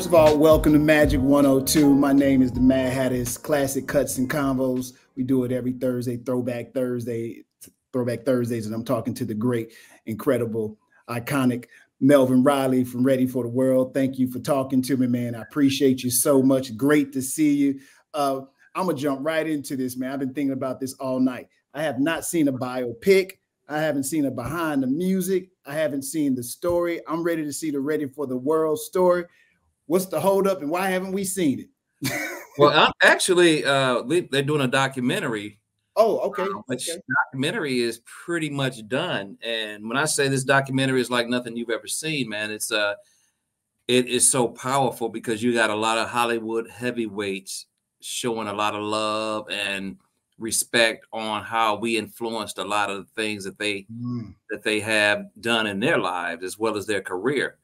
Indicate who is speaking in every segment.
Speaker 1: First of all, welcome to Magic 102. My name is the Madd Hatta. It's Classic Cuts and Konvoz. We do it every Thursday, Throwback Thursdays, and I'm talking to the great, incredible, iconic Melvin Riley from Ready for the World. Thank you for talking to me, man. I appreciate you so much. Great to see you. I'm going to jump right into this, man. I've been thinking about this all night. I have not seen a biopic. I haven't seen a behind the music. I haven't seen the story. I'm ready to see the Ready for the World story. What's the holdup and why haven't we seen it?
Speaker 2: Well, actually, they're doing a documentary.
Speaker 1: Oh, okay.
Speaker 2: Which documentary is pretty much done. And when I say this documentary is like nothing you've ever seen, man, it is so powerful because you got a lot of Hollywood heavyweights showing a lot of love and respect on how we influenced a lot of the things that they have done in their lives as well as their career.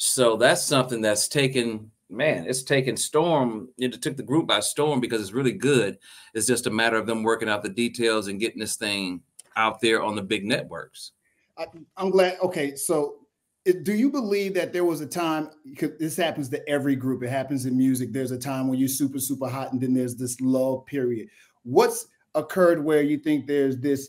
Speaker 2: So that's something that's taken, man, it's taken storm. It took the group by storm because it's really good. It's just a matter of them working out the details and getting this thing out there on the big networks.
Speaker 1: I'm glad. Okay. So do you believe that there was a time, because this happens to every group, it happens in music. There's a time when you're super, super hot and then there's this lull period. What's occurred where you think there's this,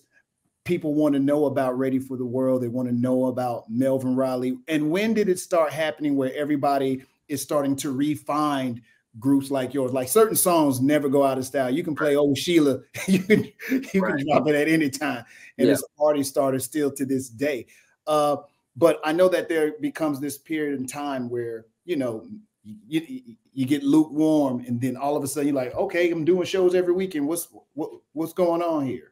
Speaker 1: people want to know about Ready for the World. They want to know about Melvin Riley. And when did it start happening where everybody is starting to refine groups like yours? Like certain songs never go out of style. You can play old Sheila, you can drop it at any time. And it's a party starter still to this day. But I know that there becomes this period in time where, you know, you get lukewarm and then all of a sudden you're like, okay, I'm doing shows every weekend. What's going on here?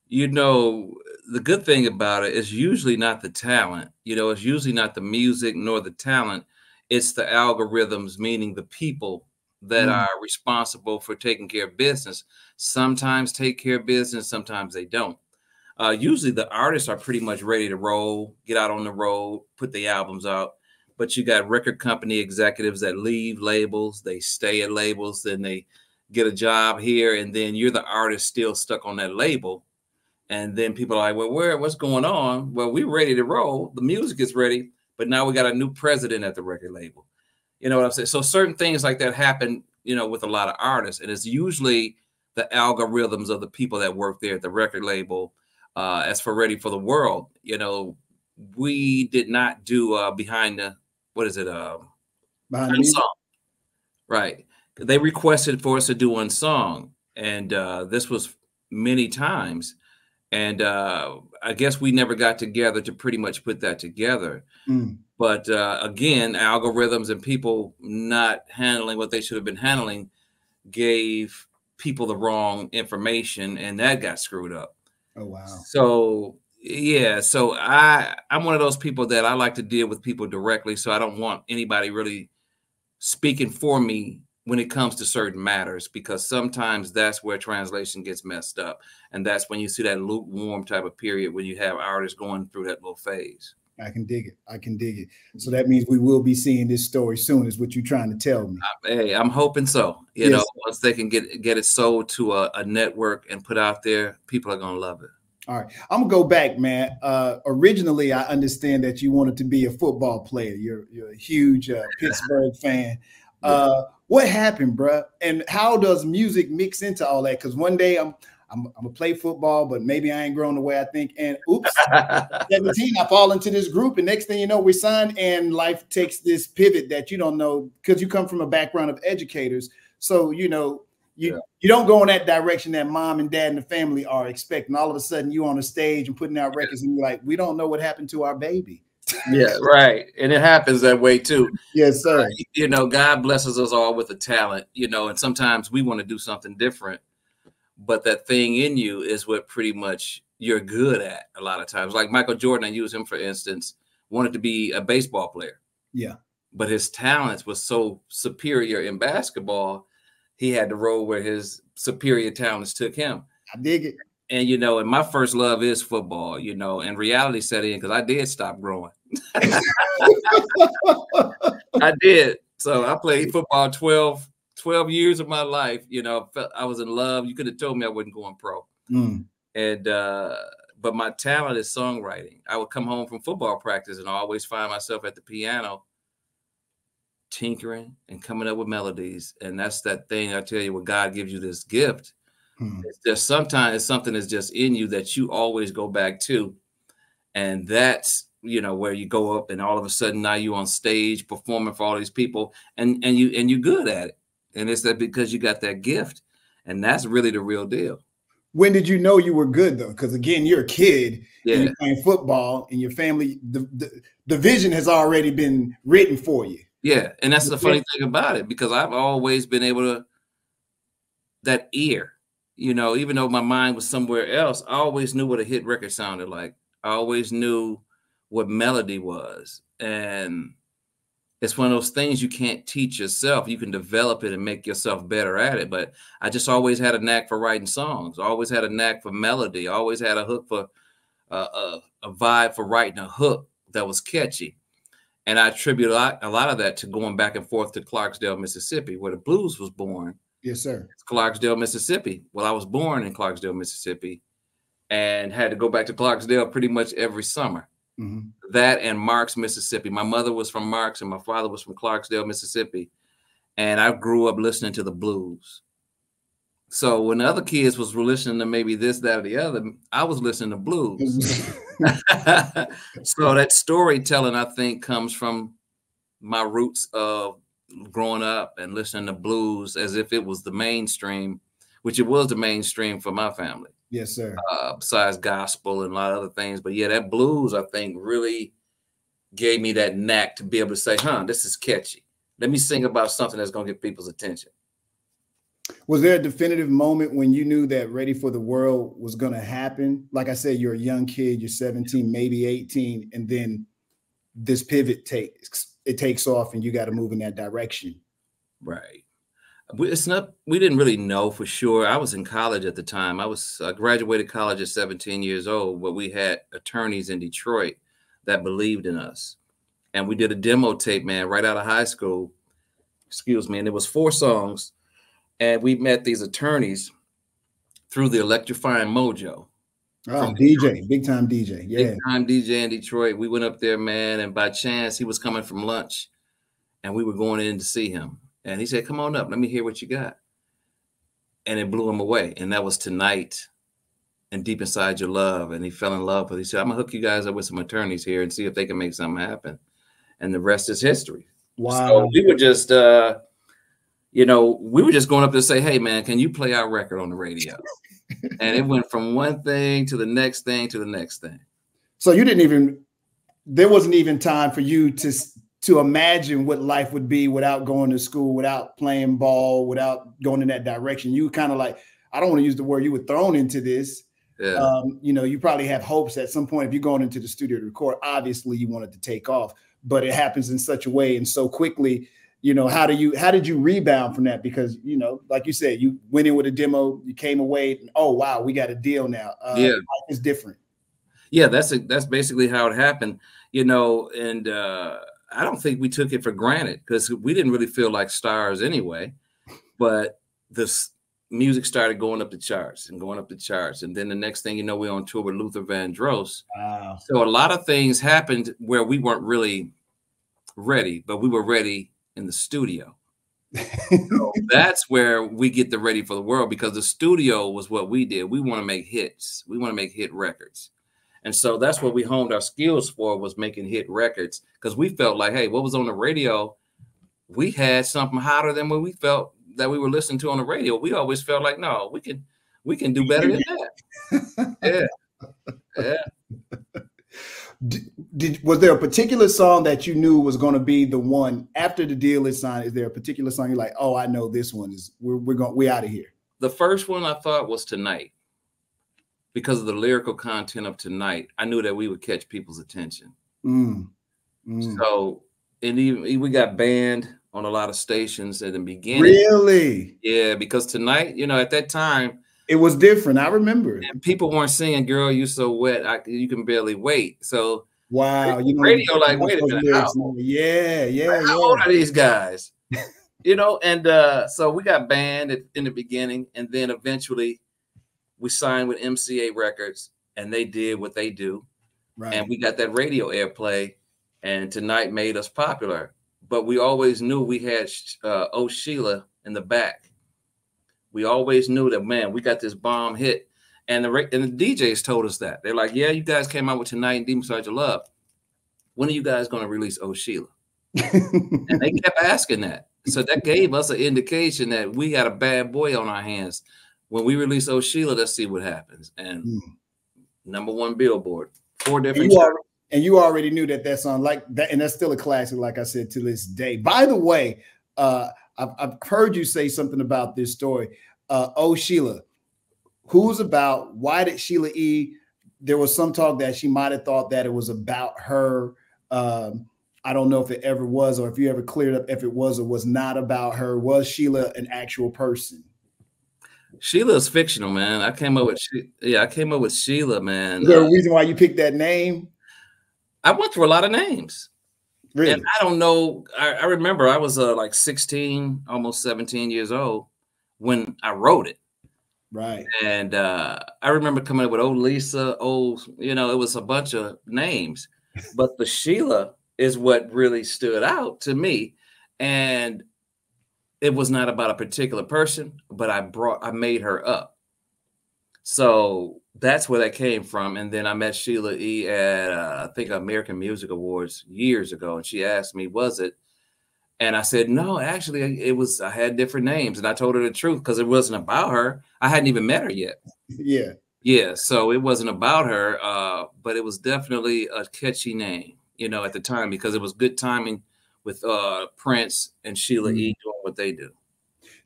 Speaker 2: You know, the good thing about it is usually not the talent. You know, it's usually not the music nor the talent. It's the algorithms, meaning the people that are responsible for taking care of business. Sometimes take care of business, sometimes they don't. Usually the artists are pretty much ready to roll, get out on the road, put the albums out. But you got record company executives that leave labels, they stay at labels, then they get a job here, and then you're the artist still stuck on that label. And then people are like, well, what's going on? Well, we're ready to roll. The music is ready, but now we got a new president at the record label. You know what I'm saying? So certain things like that happen, you know, with a lot of artists. And it's usually the algorithms of the people that work there at the record label. As for Ready for the World, you know, we did not do behind the, what is it?
Speaker 1: Behind the
Speaker 2: song. Right. They requested for us to do one song. And this was many times. And I guess we never got together to pretty much put that together. But again, algorithms and people not handling what they should have been handling gave people the wrong information, and that got screwed up.
Speaker 1: Oh, wow.
Speaker 2: So, yeah. So I'm one of those people that I like to deal with people directly. So I don't want anybody really speaking for me when it comes to certain matters, because sometimes that's where translation gets messed up. And that's when you see that lukewarm type of period when you have artists going through that little phase.
Speaker 1: I can dig it. I can dig it. So that means we will be seeing this story soon, is what you're trying to tell me.
Speaker 2: Hey, I'm hoping so. You know, once they can get it sold to a network and put out there, people are going to love it.
Speaker 1: All right. I'm going to go back, man. Originally, I understand that you wanted to be a football player. You're a huge Pittsburgh fan. What happened, bro? And how does music mix into all that? Because one day I'm gonna play football, but maybe I ain't grown the way I think. And oops, 17, I fall into this group, and next thing you know, we're signed, and life takes this pivot that you don't know, because you come from a background of educators. So you know, you don't go in that direction that mom and dad and the family are expecting. All of a sudden, you on a stage and putting out records, and you're like, we don't know what happened to our baby.
Speaker 2: Yeah, right. And it happens that way too.
Speaker 1: Yes, sir.
Speaker 2: You know, God blesses us all with a talent, you know, and sometimes we want to do something different, but that thing in you is what pretty much you're good at a lot of times. Like Michael Jordan, I use him for instance, wanted to be a baseball player.
Speaker 1: Yeah.
Speaker 2: But his talents was so superior in basketball, he had to roll where his superior talents took him.
Speaker 1: I dig it.
Speaker 2: And, you know, and my first love is football, you know, and reality set in because I did stop growing. I did. So I played football 12 years of my life. You know, I was in love. You could have told me I wasn't going pro. And but my talent is songwriting. I would come home from football practice and I always find myself at the piano tinkering and coming up with melodies. And that's that thing I tell you, when God gives you this gift, it's just sometimes it's something that's just in you that you always go back to. And that's, you know, where you go up and all of a sudden now you're on stage performing for all these people and you're good at it. And it's that because you got that gift. And that's really the real deal.
Speaker 1: When did you know you were good though? Because again, you're a kid and you're playing football and your family, the vision has already been written for you.
Speaker 2: Yeah. And that's the funny thing about it, because I've always been able to, that ear, you know, even though my mind was somewhere else, I always knew what a hit record sounded like. I always knew what melody was. And it's one of those things you can't teach yourself. You can develop it and make yourself better at it. But I just always had a knack for writing songs. I always had a knack for melody. I always had a hook for a vibe for writing a hook that was catchy. And I attribute a lot of that to going back and forth to Clarksdale, Mississippi, where the blues was born.
Speaker 1: Yes, sir.
Speaker 2: It's Clarksdale, Mississippi. Well, I was born in Clarksdale, Mississippi, and had to go back to Clarksdale pretty much every summer. That and Marks, Mississippi. My mother was from Marks and my father was from Clarksdale, Mississippi. And I grew up listening to the blues. So when the other kids was listening to maybe this, that, or the other, I was listening to blues. So that storytelling, I think, comes from my roots of growing up and listening to blues as if it was the mainstream, which it was the mainstream for my family.
Speaker 1: Yes, sir.
Speaker 2: Besides gospel and a lot of other things. But yeah, that blues, I think, really gave me that knack to be able to say, this is catchy. Let me sing about something that's going to get people's attention.
Speaker 1: Was there a definitive moment when you knew that Ready for the World was going to happen? Like I said, you're a young kid, you're 17, maybe 18, and then this pivot takes off and you got to move in that direction.
Speaker 2: Right. It's not, we didn't really know for sure. I was in college at the time. I graduated college at 17 years old, but we had attorneys in Detroit that believed in us. And we did a demo tape, man, right out of high school. Excuse me. And it was 4 songs. And we met these attorneys through the Electrifying Mojo.
Speaker 1: Oh, DJ, big time DJ. Yeah.
Speaker 2: Big time DJ in Detroit. We went up there, man. And by chance, he was coming from lunch and we were going in to see him. And he said, come on up. Let me hear what you got. And it blew him away. And that was Tonight and Deep Inside Your Love. And he fell in love with it. He said, I'm going to hook you guys up with some attorneys here and see if they can make something happen. And the rest is history.
Speaker 1: Wow.
Speaker 2: So we were just, we were just going up to say, hey, man, can you play our record on the radio? And it went from one thing to the next thing to the next thing.
Speaker 1: So there wasn't even time for you to imagine what life would be without going to school, without playing ball, without going in that direction. You kind of like, I don't want to use the word, you were thrown into this.
Speaker 2: Yeah.
Speaker 1: You probably have hopes at some point, if you're going into the studio to record, obviously you want it to take off, but it happens in such a way and so quickly. How did you rebound from that? Because, like you said, you went in with a demo, you came away, and, oh, wow, we got a deal now. Life is different.
Speaker 2: Yeah, that's basically how it happened, and I don't think we took it for granted because we didn't really feel like stars anyway, but this music started going up the charts. And then the next thing you know, we're on tour with Luther Vandross.
Speaker 1: Wow.
Speaker 2: So a lot of things happened where we weren't really ready, but we were ready in the studio. So that's where we get the Ready for the World, because the studio was what we did. We want to make hits. We want to make hit records. And so that's what we honed our skills for, was making hit records, because we felt like, hey, what was on the radio, we had something hotter than what we felt that we were listening to on the radio. We always felt like, no, we can do better than that. Yeah.
Speaker 1: Was there a particular song that you knew was going to be the one after the deal is signed? Is there a particular song you're like, oh, I know this one is, we're out of here? The
Speaker 2: first one I thought was Tonight, because of the lyrical content of Tonight. I knew that we would catch people's attention. So, and we got banned on a lot of stations at the beginning.
Speaker 1: Really?
Speaker 2: Yeah, because Tonight, at that time,
Speaker 1: it was different. I remember.
Speaker 2: And people weren't singing, girl, you so wet, you can barely wait. So
Speaker 1: wow,
Speaker 2: radio, like, wait a minute. How old are these guys? And so we got banned in the beginning, and then eventually we signed with MCA Records, and they did what they do. Right. And we got that radio airplay, and Tonight made us popular. but we always knew we had Oh Sheila in the back. We always knew that, man, we got this bomb hit. And the DJs told us that. They're like, yeah, you guys came out with Tonight and Demon Side Your Love. When are you guys going to release Oh Sheila? And they kept asking that. So that gave us an indication that we got a bad boy on our hands. When we release Oh Sheila, let's see what happens. And #1 Billboard, 4 different charts.
Speaker 1: And you already knew that song, like that, and that's still a classic, like I said, to this day. By the way, I've heard you say something about this story. Oh Sheila, who's about? Why did Sheila E? There was some talk that she might have thought that it was about her. I don't know if it ever was, or if you ever cleared up if it was or was not about her. Was Sheila an actual person?
Speaker 2: Sheila is fictional, man. I came up with Sheila, man.
Speaker 1: Is there a reason why you picked that name?
Speaker 2: I went through a lot of names.
Speaker 1: Really?
Speaker 2: And I don't know. I remember I was like 16, almost 17 years old when I wrote it.
Speaker 1: Right.
Speaker 2: And I remember coming up with old Lisa, it was a bunch of names. But the Sheila is what really stood out to me. And it was not about a particular person, but I made her up. So that's where that came from. And then I met Sheila E at I think American Music Awards years ago, and she asked me, was it? And I said, no, actually it was. I had different names, and I told her the truth because it wasn't about her. I hadn't even met her yet. Yeah. So it wasn't about her, but it was definitely a catchy name, at the time, because it was good timing with Prince and Sheila E doing what they do.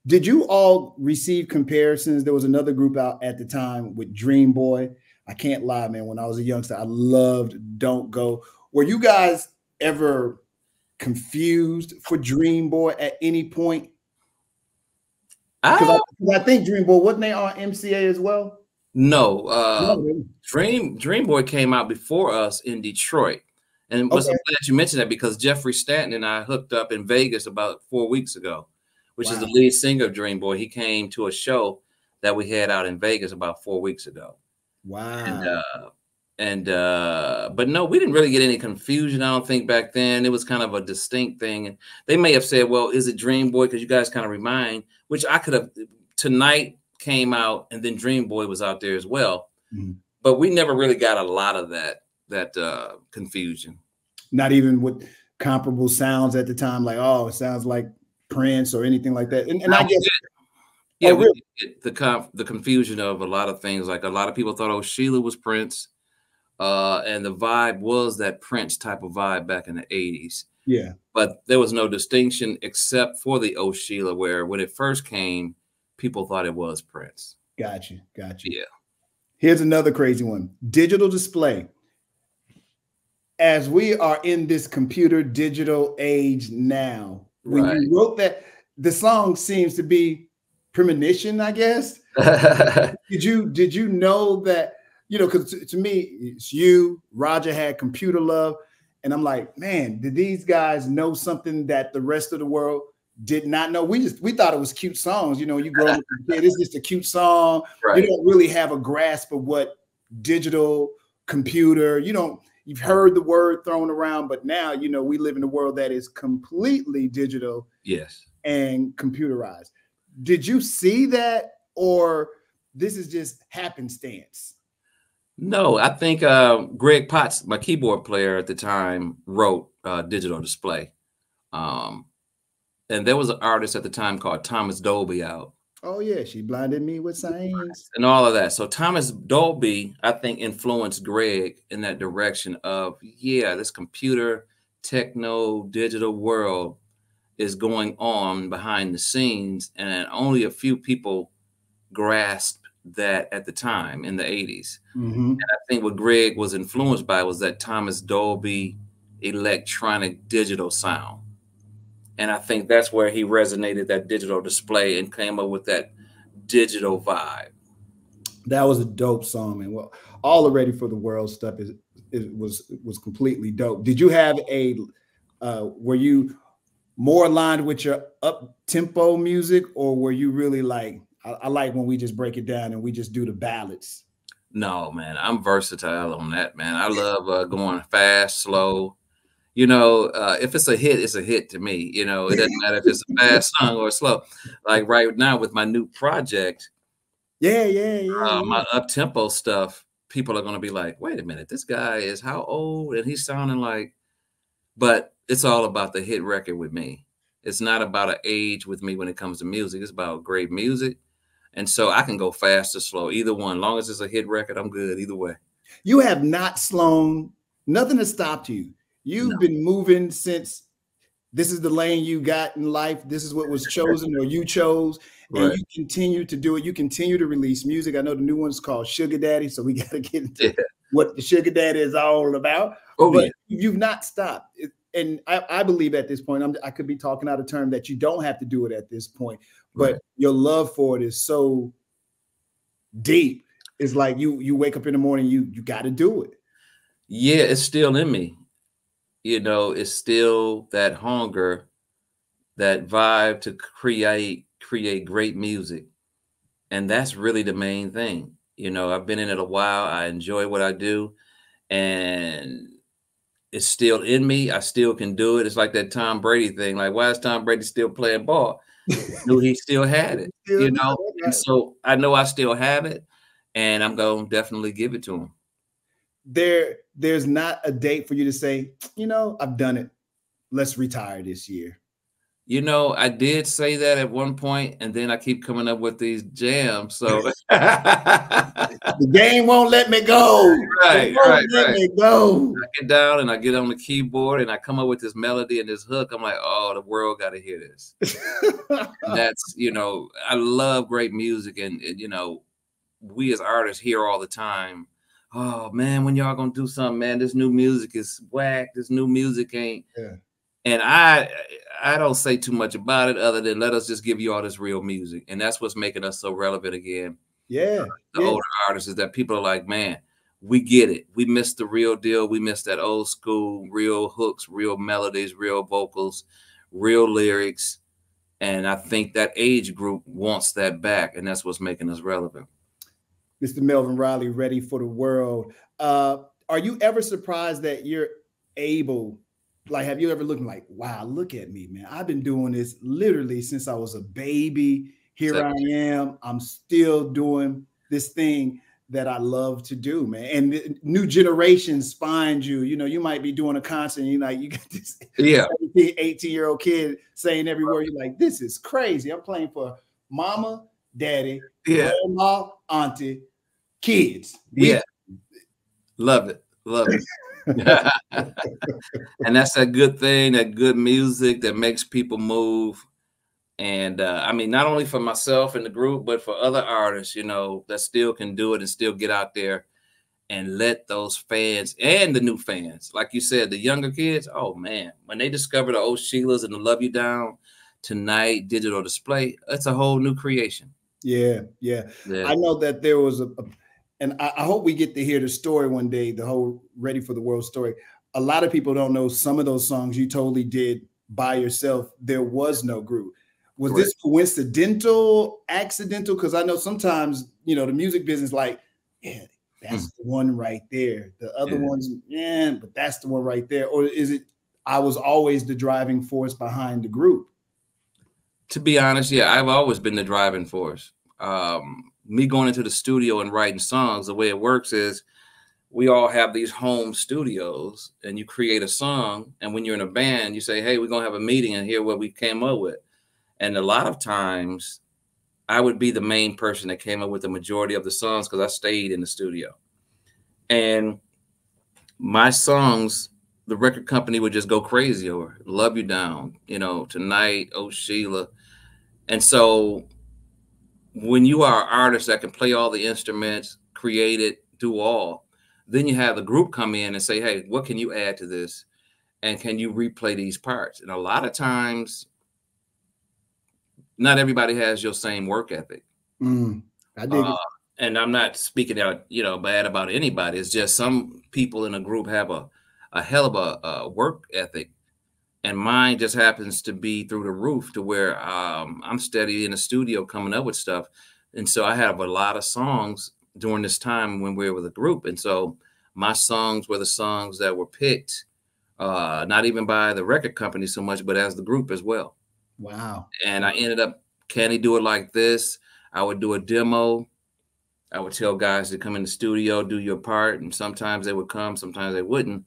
Speaker 1: Did you all receive comparisons? There was another group out at the time with Dream Boy. I can't lie, man. When I was a youngster, I loved Don't Go. Were you guys ever confused for Dream Boy at any point? Because I think Dream Boy, wasn't they on MCA as well?
Speaker 2: No. Dream Boy came out before us in Detroit. And I'm glad you mentioned that, because Jeffrey Stanton and I hooked up in Vegas about 4 weeks ago, which is the lead singer of Dream Boy. He came to a show that we had out in Vegas about 4 weeks ago.
Speaker 1: Wow.
Speaker 2: But no, we didn't really get any confusion, I don't think, back then. It was kind of a distinct thing. And they may have said, well, is it Dream Boy? Because you guys kind of remind, which I could have. Tonight came out, and then Dream Boy was out there as well. But we never really got a lot of that confusion. Not even with comparable sounds at the time, like, oh, it sounds like Prince or anything like that. And I guess, we get the confusion of a lot of things. Like, a lot of people thought, oh, Sheila was Prince, and the vibe was that Prince type of vibe back in the 80s. Yeah, but there was no distinction except for the Oh Sheila, where when it first came, people thought it was Prince. Got you. Yeah. Here's another crazy one: digital display. As we are in this computer digital age now, when you wrote that, the song seems to be premonition, I guess. Did you know that, because to me, it's you, Roger had Computer Love, and I'm like, man, did these guys know something that the rest of the world did not know? We thought it was cute songs. You grow up with a kid, it's just a cute song. Right. You don't really have a grasp of what digital computer, you've heard the word thrown around, but now, we live in a world that is completely digital. Yes. And computerized. Did you see that, or this is just happenstance? No, I think Greg Potts, my keyboard player at the time, wrote digital display. And there was an artist at the time called Thomas Dolby out. Oh, yeah. She blinded me with science. And all of that. So Thomas Dolby, I think, influenced Greg in that direction of, this computer, techno, digital world is going on behind the scenes. And only a few people grasped that at the time in the 80s. And I think what Greg was influenced by was that Thomas Dolby electronic digital sound. And I think that's where he resonated that digital display and came up with that digital vibe. That was a dope song, man. Well, all the Ready for the World stuff was completely dope. Did you have were you more aligned with your up tempo music, or were you really like, I like when we just break it down and we just do the ballads? No, man, I'm versatile on that, man. I love going fast, slow. if it's a hit, it's a hit to me. It doesn't matter if it's a fast song or slow. Like right now with my new project, my up-tempo stuff, people are going to be like, wait a minute, this guy is how old? And he's sounding like, but it's all about the hit record with me. It's not about an age with me when it comes to music. It's about great music. And so I can go fast or slow, either one. As long as it's a hit record, I'm good either way.
Speaker 1: You have not slowed. Nothing has stopped you. You've been moving since this is the lane you got in life. This is what was chosen or you chose. And you continue to do it. You continue to release music. I know the new one's called Sugar Daddy. So we got to get into what the Sugar Daddy is all about. But you've not stopped. And I believe at this point, I could be talking out of turn, that you don't have to do it at this point. But your love for it is so deep. It's like you wake up in the morning, you got to do it.
Speaker 2: Yeah, it's still in me. It's still that hunger, that vibe to create great music. And that's really the main thing. I've been in it a while. I enjoy what I do. And it's still in me. I still can do it. It's like that Tom Brady thing. Like, why is Tom Brady still playing ball? Knew he still had it, And so I know I still have it, and I'm going to definitely give it to him.
Speaker 1: There's not a date for you to say, I've done it. Let's retire this year.
Speaker 2: I did say that at one point, and then I keep coming up with these jams. So
Speaker 1: the game won't let me go.
Speaker 2: Right.
Speaker 1: Let me go.
Speaker 2: I get down and I get on the keyboard and I come up with this melody and this hook. I'm like, oh, the world got to hear this. That's, I love great music, and we as artists hear all the time, oh man, when y'all gonna do something, man, this new music is whack. This new music ain't. Yeah. And I don't say too much about it other than let us just give you all this real music. And that's what's making us so relevant again.
Speaker 1: Yeah.
Speaker 2: The older artists is that people are like, man, we get it. We miss the real deal. We miss that old school, real hooks, real melodies, real vocals, real lyrics. And I think that age group wants that back. And that's what's making us relevant.
Speaker 1: Mr. Melvin Riley, Ready for the World. Are you ever surprised that you're able, like, have you ever looked like, wow, look at me, man. I've been doing this literally since I was a baby. Here I am. I'm still doing this thing that I love to do, man. And new generations find you. You might be doing a concert and you got this 18-year-old kid saying every word. You're like, this is crazy. I'm playing for mama, daddy, grandma, auntie, kids.
Speaker 2: Love it. And that's that good thing, that good music that makes people move. And I mean, not only for myself and the group, but for other artists, that still can do it and still get out there and let those fans and the new fans, like you said, the younger kids, oh man, when they discover the old Sheilas and the Love You Down Tonight digital display, it's a whole new creation.
Speaker 1: Yeah. I know that there was and I hope we get to hear the story one day, the whole Ready for the World story. A lot of people don't know some of those songs you totally did by yourself. There was no group. Was this coincidental, accidental? Because I know sometimes, the music business, like, that's the one right there. The other ones, but that's the one right there. Or is it, I was always the driving force behind the group?
Speaker 2: To be honest, I've always been the driving force. Me going into the studio and writing songs, the way it works is we all have these home studios and you create a song. And when you're in a band, you say, hey, we're going to have a meeting and hear what we came up with. And a lot of times I would be the main person that came up with the majority of the songs because I stayed in the studio. And my songs, the record company would just go crazy over Love You Down, Tonight, Oh Sheila. And so when you are an artist that can play all the instruments, create it, do all, then you have the group come in and say, hey, what can you add to this? And can you replay these parts? And a lot of times, not everybody has your same work ethic.
Speaker 1: I dig it.
Speaker 2: And I'm not speaking out, bad about anybody. It's just some people in a group have a hell of a work ethic. And mine just happens to be through the roof to where I'm steady in the studio coming up with stuff. And so I have a lot of songs during this time when we were with a group. And so my songs were the songs that were picked not even by the record company so much, but as the group as well.
Speaker 1: Wow.
Speaker 2: And I ended up, can he do it like this? I would do a demo. I would tell guys to come in the studio, do your part. And sometimes they would come, sometimes they wouldn't,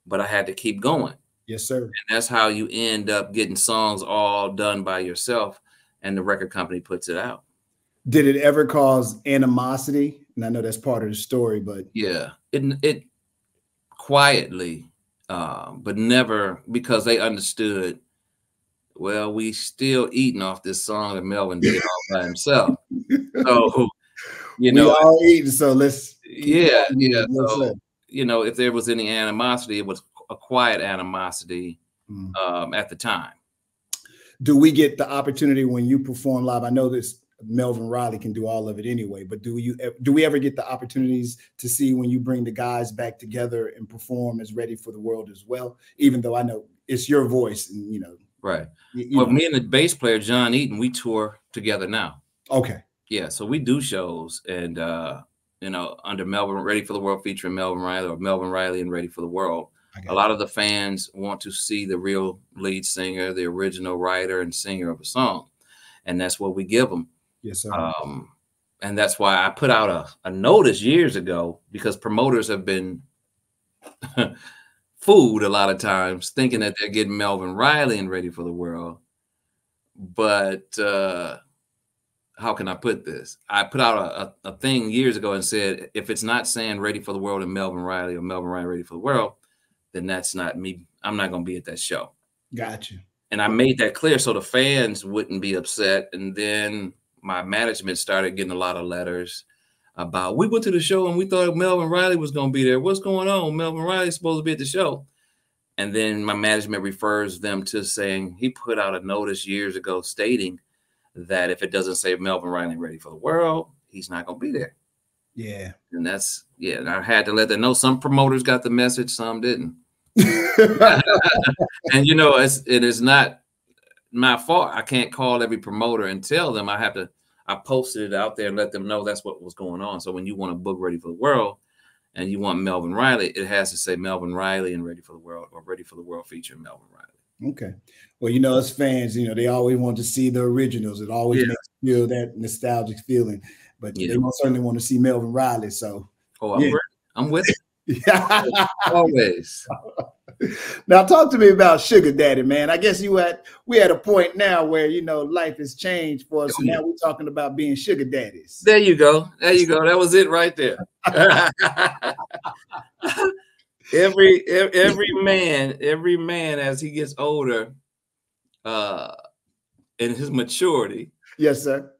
Speaker 2: but I had to keep going.
Speaker 1: Yes, sir.
Speaker 2: And that's how you end up getting songs all done by yourself, and the record company puts it out.
Speaker 1: Did it ever cause animosity? And I know that's part of the story, but
Speaker 2: yeah, it quietly, but never, because they understood, well, we still eating off this song that Melvin did all by himself. So, you know,
Speaker 1: we all eating, so let's
Speaker 2: yeah. So, you know, if there was any animosity, it was a quiet animosity at the time.
Speaker 1: Do we get the opportunity when you perform live? I know this Melvin Riley can do all of it anyway, but do we ever get the opportunities to see when you bring the guys back together and perform as Ready for the World as well? Even though I know it's your voice, and you know,
Speaker 2: right. Well, me and the bass player John Eaton, we tour together now.
Speaker 1: Okay.
Speaker 2: Yeah, so we do shows, and you know, under Melvin Ready for the World featuring Melvin Riley, or Melvin Riley and Ready for the World. A lot of the fans want to see the real lead singer, the original writer and singer of a song, and that's what we give them.
Speaker 1: Yes, sir.
Speaker 2: And that's why I put out a notice years ago, because promoters have been fooled a lot of times thinking that they're getting Melvin Riley and Ready for the World. But how can I put this? I put out a thing years ago and said, if it's not saying Ready for the World and Melvin Riley, or Melvin Riley Ready for the World, then that's not me. I'm not going to be at that show.
Speaker 1: Gotcha.
Speaker 2: And I made that clear so the fans wouldn't be upset. And then my management started getting a lot of letters about, we went to the show and we thought Melvin Riley was going to be there. What's going on? Melvin Riley's supposed to be at the show. And then my management refers them to saying he put out a notice years ago stating that if it doesn't say Melvin Riley Ready for the World, he's not going to be there.
Speaker 1: Yeah.
Speaker 2: And that's, yeah. And I had to let them know. Some promoters got the message, some didn't. And, you know, it is not my fault. I can't call every promoter and tell them. I posted it out there and let them know that's what was going on. So when you want to book Ready for the World and you want Melvin Riley, it has to say Melvin Riley and Ready for the World, or Ready for the World featuring Melvin Riley.
Speaker 1: Okay. Well, you know, as fans, you know, they always want to see the originals. It always makes you feel that nostalgic feeling. But they most certainly want to see Melvin Riley. So,
Speaker 2: I'm with it. Always.
Speaker 1: Now, talk to me about Sugar Daddy, man. I guess we at a point now where, you know, life has changed for us. So now we're talking about being sugar daddies.
Speaker 2: There you go. There you go. That was it right there. Every man as he gets older, in his maturity,
Speaker 1: yes, sir,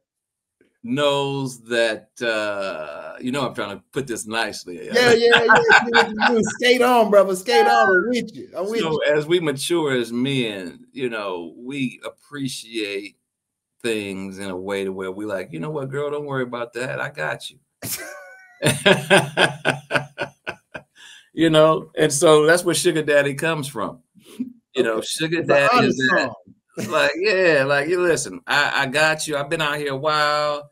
Speaker 2: knows that you know, I'm trying to put this nicely.
Speaker 1: Yeah. Skate on, brother. Skate on. I'm with you.
Speaker 2: So as we mature as men, you know, we appreciate things in a way to where we like, you know what, girl, don't worry about that. I got you. You know, and so that's where Sugar Daddy comes from. You know, Sugar Daddy is that. Like, yeah, like, you listen, I got you. I've been out here a while,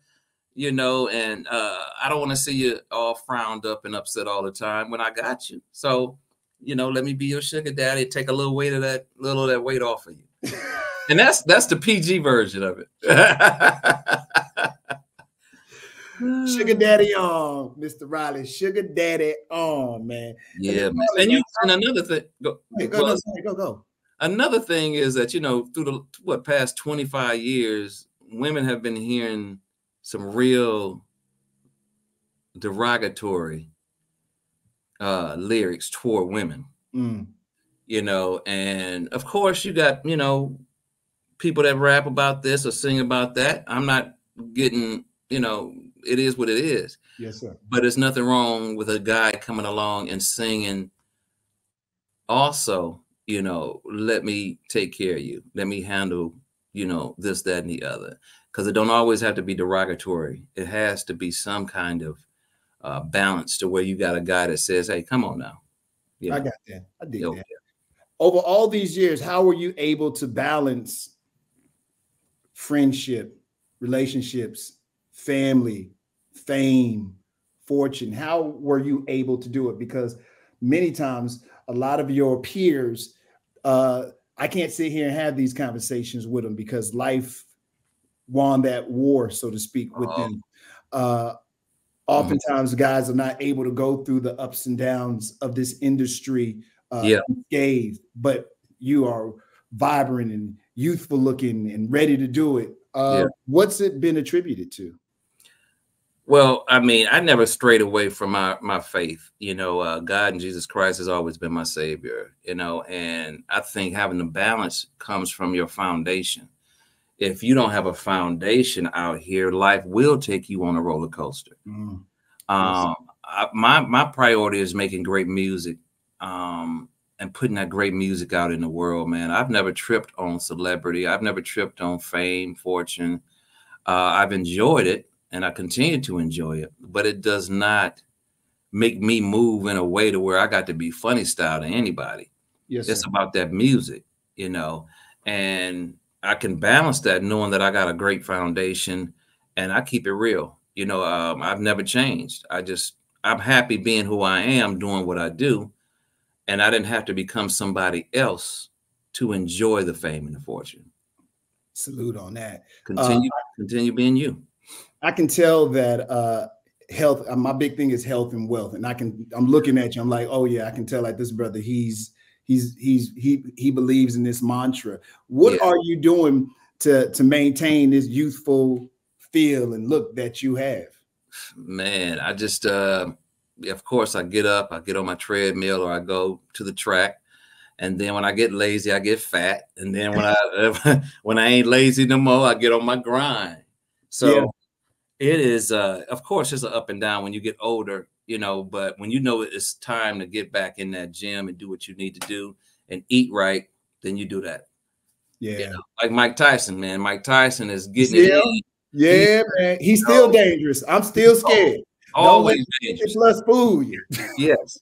Speaker 2: you know, and I don't want to see you all frowned up and upset all the time when I got you. So, you know, let me be your sugar daddy, take a little of that weight off of you. And that's the PG version of it.
Speaker 1: Sugar daddy on, Mr. Riley. Sugar daddy on, man.
Speaker 2: Yeah, man. And another thing.
Speaker 1: Go.
Speaker 2: Another thing is that, you know, through the past 25 years, women have been hearing some real derogatory lyrics toward women. You know, and of course you got, you know, people that rap about this or sing about that. I'm not getting, you know, it is what it is.
Speaker 1: Yes, sir.
Speaker 2: But there's nothing wrong with a guy coming along and singing also, you know, let me take care of you. Let me handle, you know, this, that, and the other. Because it don't always have to be derogatory. It has to be some kind of balance to where you got a guy that says, hey, come on now. You know?
Speaker 1: I got that. I dig that. Over all these years, how were you able to balance friendship, relationships, family, fame, fortune? How were you able to do it? Because many times a lot of your peers, I can't sit here and have these conversations with them because life won that war, so to speak, with them. Oftentimes guys are not able to go through the ups and downs of this industry unscathed, but you are vibrant and youthful looking and ready to do it. What's it been attributed to?
Speaker 2: Well, I mean, I never strayed away from my faith. You know, God and Jesus Christ has always been my savior, you know, and I think having the balance comes from your foundation. If you don't have a foundation out here, life will take you on a roller coaster. My priority is making great music and putting that great music out in the world, man. I've never tripped on celebrity. I've never tripped on fame, fortune. I've enjoyed it. And I continue to enjoy it, but it does not make me move in a way to where I got to be funny style to anybody.
Speaker 1: Yes,
Speaker 2: it's
Speaker 1: sir.
Speaker 2: About that music, you know, and I can balance that knowing that I got a great foundation and I keep it real. You know, I've never changed. I'm happy being who I am, doing what I do. And I didn't have to become somebody else to enjoy the fame and the fortune.
Speaker 1: Salute on that.
Speaker 2: Continue being you.
Speaker 1: I can tell that health, my big thing is health and wealth. And I'm looking at you, I'm like, oh yeah, I can tell like this brother, he believes in this mantra. What are you doing to maintain this youthful feel and look that you have?
Speaker 2: Man, I just, of course I get up, I get on my treadmill or I go to the track. And then when I get lazy, I get fat. And then when I ain't lazy no more, I get on my grind. So it is, of course, it's an up and down when you get older, you know, but when you know it's time to get back in that gym and do what you need to do and eat right, then you do that.
Speaker 1: Yeah.
Speaker 2: You know, like Mike Tyson, man. Mike Tyson is getting it in.
Speaker 1: Yeah, man. He's still dangerous. I'm still scared.
Speaker 2: Always dangerous.
Speaker 1: Let's fool you.
Speaker 2: Yes.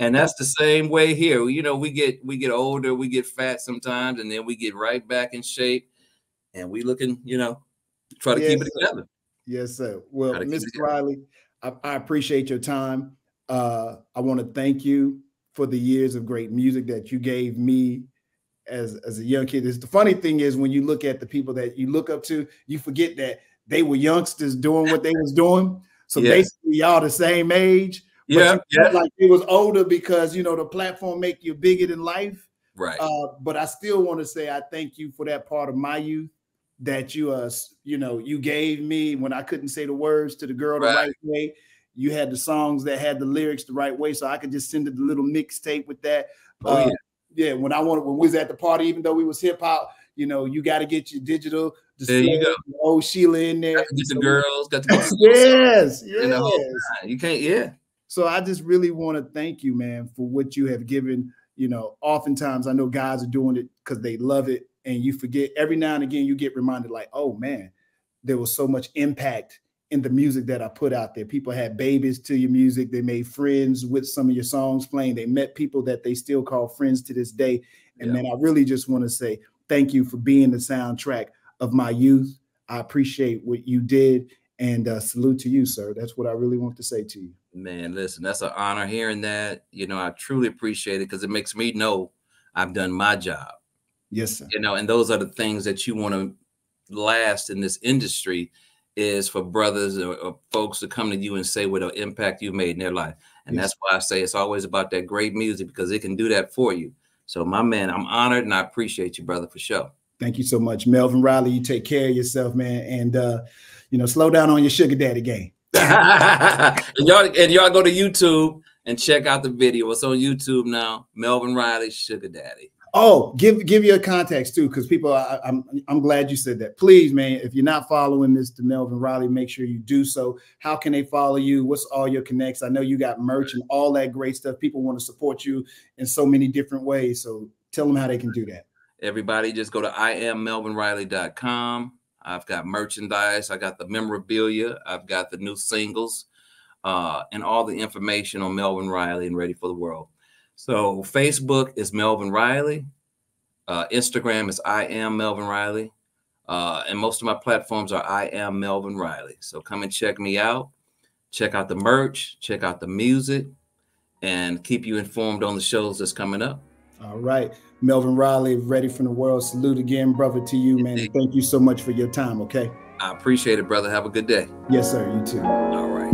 Speaker 2: And that's the same way here. You know, we get older, we get fat sometimes, and then we get right back in shape and we looking, you know, try to keep it together.
Speaker 1: Yes, sir. Well, Mr. Riley, I appreciate your time. I want to thank you for the years of great music that you gave me as a young kid. The funny thing is when you look at the people that you look up to, you forget that they were youngsters doing what they was doing. So basically y'all the same age. But like it was older because, you know, the platform make you bigger than life.
Speaker 2: Right.
Speaker 1: But I still want to say I thank you for that part of my youth that you you gave me when I couldn't say the words to the girl the right way. You had the songs that had the lyrics the right way, so I could just send it a little mixtape with that. When we was at the party, even though we was hip hop, you know, you got to get your digital display. There you go. Old Sheila in there.
Speaker 2: Got to get the girls. Got to get
Speaker 1: yes.
Speaker 2: You can't.
Speaker 1: So I just really want to thank you, man, for what you have given. You know, oftentimes I know guys are doing it because they love it. And you forget every now and again, you get reminded like, oh man, there was so much impact in the music that I put out there. People had babies to your music. They made friends with some of your songs playing. They met people that they still call friends to this day. And man, I really just want to say thank you for being the soundtrack of my youth. I appreciate what you did and salute to you, sir. That's what I really want to say to you.
Speaker 2: Man, listen, that's an honor hearing that. You know, I truly appreciate it because it makes me know I've done my job.
Speaker 1: Yes, sir.
Speaker 2: You know, and those are the things that you want to last in this industry is for brothers or folks to come to you and say what an impact you made in their life. And that's why I say it's always about that great music because it can do that for you. So my man, I'm honored and I appreciate you, brother, for sure.
Speaker 1: Thank you so much. Melvin Riley, you take care of yourself, man. And, you know, slow down on your sugar daddy game.
Speaker 2: and y'all go to YouTube and check out the video. It's on YouTube now. Melvin Riley, Sugar Daddy.
Speaker 1: Oh, give your contacts too, because people, I'm glad you said that. Please, man, if you're not following this to Melvin Riley, make sure you do so. How can they follow you? What's all your connects? I know you got merch and all that great stuff. People want to support you in so many different ways. So tell them how they can do that.
Speaker 2: Everybody just go to IamMelvinRiley.com. I've got merchandise. I got the memorabilia. I've got the new singles and all the information on Melvin Riley and Ready for the World. So Facebook is Melvin Riley. Instagram is I Am Melvin Riley. And most of my platforms are I Am Melvin Riley. So come and check me out. Check out the merch. Check out the music. and keep you informed on the shows that's coming up.
Speaker 1: All right. Melvin Riley, Ready from the World. Salute again, brother, to you, man. And thank you so much for your time, okay?
Speaker 2: I appreciate it, brother. Have a good day.
Speaker 1: Yes, sir. You too.
Speaker 2: All right.